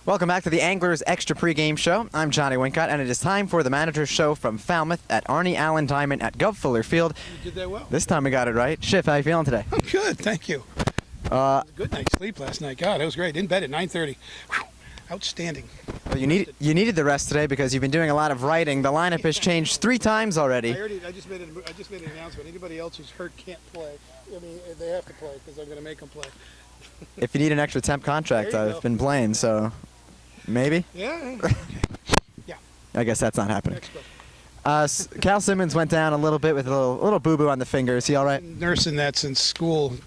Welcome back to the Anglers Extra Pregame Show. I'm Johnny Wincott, and it is time for the Manager's Show from Falmouth at Arnie Allen Diamond at Gov Fuller Field. You did that well. This time we got it right. Schiff, how you feeling today? I'm good, thank you. Good night's sleep last night. God, it was great. In bed at 9:30. Whew. Outstanding. Well, you needed the rest today because you've been doing a lot of writing. The lineup has changed 3 times already. I just made an announcement. Anybody else who's hurt can't play. I mean, they have to play because I'm going to make them play. If you need an extra temp contract, I've been playing, so maybe? Yeah. Okay. Yeah. I guess that's not happening. Next book. Cal Simmons went down a little bit with a little boo-boo on the finger. Is he all right? Nursing that since school.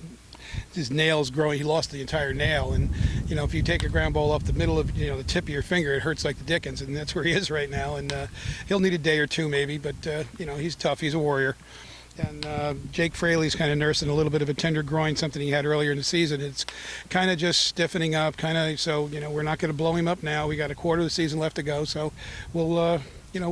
His nail's growing. He lost the entire nail, and if you take a ground ball up the middle of the tip of your finger, it hurts like the dickens, and that's where he is right now. And he'll need a day or two maybe, but he's tough. He's a warrior. And Jake Fraley's kind of nursing a little bit of a tender groin, something he had earlier in the season. It's kind of just stiffening up, so we're not going to blow him up now. We got a quarter of the season left to go, so we'll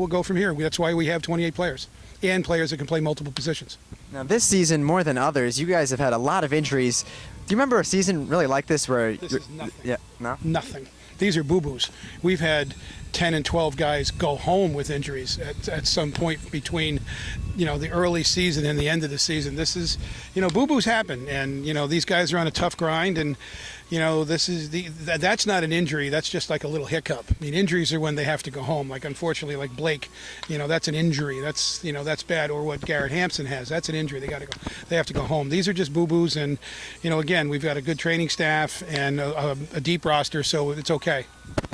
go from here. That's why we have 28 players and players that can play multiple positions. Now this season, more than others, you guys have had a lot of injuries. Do you remember a season really like this where... This is nothing. Yeah, no? Nothing. These are boo-boos. We've had 10 and 12 guys go home with injuries at some point between, the early season and the end of the season. This is, boo-boos happen, and these guys are on a tough grind, and that's not an injury. That's just like a little hiccup. I mean, injuries are when they have to go home. Like unfortunately, like Blake, that's an injury. That's that's bad. Or what Garrett Hampson has. That's an injury. They have to go home. These are just boo-boos, and again, we've got a good training staff and a deep roster, so it's okay.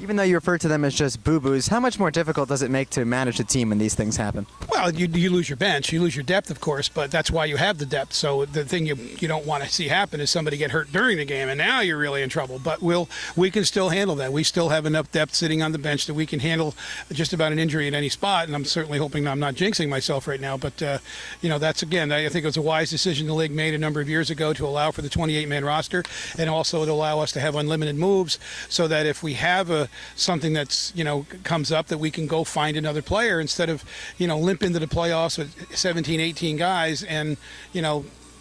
Even though you refer to them as just boo-boos, how much more difficult does it make to manage a team when these things happen? Well, you lose your bench, you lose your depth, of course, but that's why you have the depth. So the thing you don't want to see happen is somebody get hurt during the game, and now you're really in trouble. But we can still handle that. We still have enough depth sitting on the bench that we can handle just about an injury at any spot. And I'm certainly hoping I'm not jinxing myself right now. But that's again, I think it was a wise decision the league made a number of years ago to allow for the 28-man roster, and also to allow us to have unlimited moves, so that if we have something that's comes up, that we can go find another player instead of limp into the playoffs with 17, 18 guys and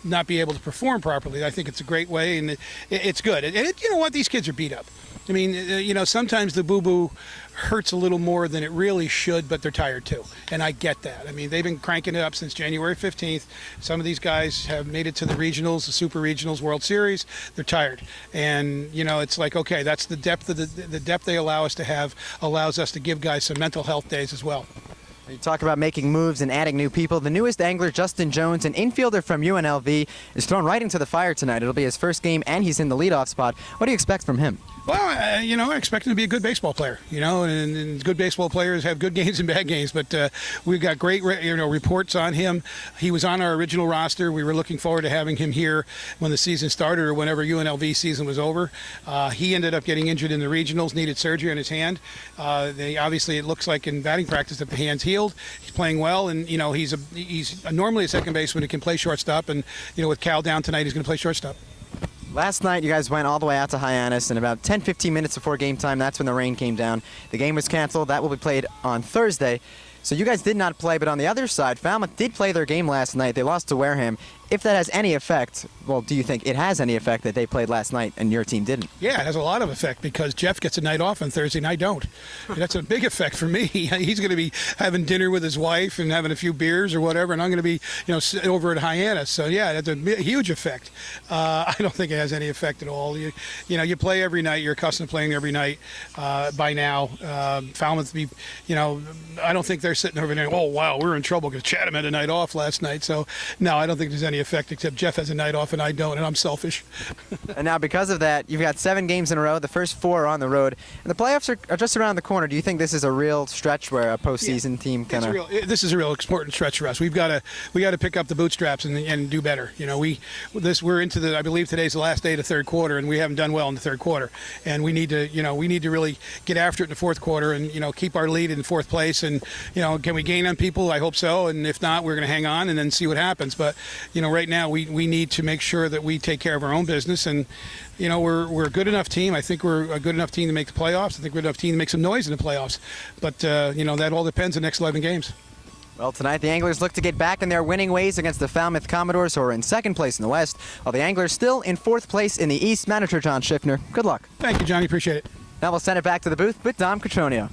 not be able to perform properly. I think it's a great way, and it's good. And you know what? These kids are beat up. I mean, sometimes the boo-boo hurts a little more than it really should, but they're tired too. And I get that. I mean, they've been cranking it up since January 15th. Some of these guys have made it to the regionals, the super regionals, World Series. They're tired. And, it's like, okay, that's the depth the depth they allow us to have allows us to give guys some mental health days as well. You talk about making moves and adding new people. The newest angler, Justin Jones, an infielder from UNLV, is thrown right into the fire tonight. It'll be his first game, and he's in the leadoff spot. What do you expect from him? Well, I expect him to be a good baseball player, and good baseball players have good games and bad games, but we've got great, reports on him. He was on our original roster. We were looking forward to having him here when the season started or whenever UNLV season was over. He ended up getting injured in the regionals, needed surgery on his hand. Obviously, it looks like in batting practice that the hand's healed. He's playing well, and, he's normally a second baseman who can play shortstop, and, with Cal down tonight, he's going to play shortstop. Last night, you guys went all the way out to Hyannis, and about 10-15 minutes before game time, that's when the rain came down. The game was canceled. That will be played on Thursday. So you guys did not play, but on the other side, Falmouth did play their game last night. They lost to Wareham. If that has any effect, well, do you think it has any effect that they played last night and your team didn't? Yeah, it has a lot of effect because Jeff gets a night off on Thursday and I don't. And that's a big effect for me. He's going to be having dinner with his wife and having a few beers or whatever, and I'm going to be, over at Hyannis. So, yeah, that's a huge effect. I don't think it has any effect at all. You play every night. You're accustomed to playing every night by now. Falmouth, I don't think they're sitting over there, oh, wow, we're in trouble because Chatham had a night off last night. So, no, I don't think there's any effect, except Jeff has a night off and I don't, and I'm selfish. And now because of that, you've got 7 games in a row. The first 4 are on the road, and the playoffs are just around the corner. Do you think this is a real stretch where a postseason team kind of... This is a real important stretch for us. We got to pick up the bootstraps and do better. We're into the, I believe today's the last day of the third quarter, and we haven't done well in the third quarter. And we need to really get after it in the fourth quarter and keep our lead in fourth place. And can we gain on people? I hope so. And if not, we're going to hang on and then see what happens. But right now we need to make sure that we take care of our own business, and we're a good enough team. I think we're a good enough team to make the playoffs. I think we're a good enough team to make some noise in the playoffs. But that all depends on the next 11 games. Well, tonight the Anglers look to get back in their winning ways against the Falmouth Commodores, who are in second place in the West, while the Anglers still in fourth place in the East. Manager John Schiffner, good luck. Thank you, Johnny. Appreciate it. Now we'll send it back to the booth with Dom Cotroneo.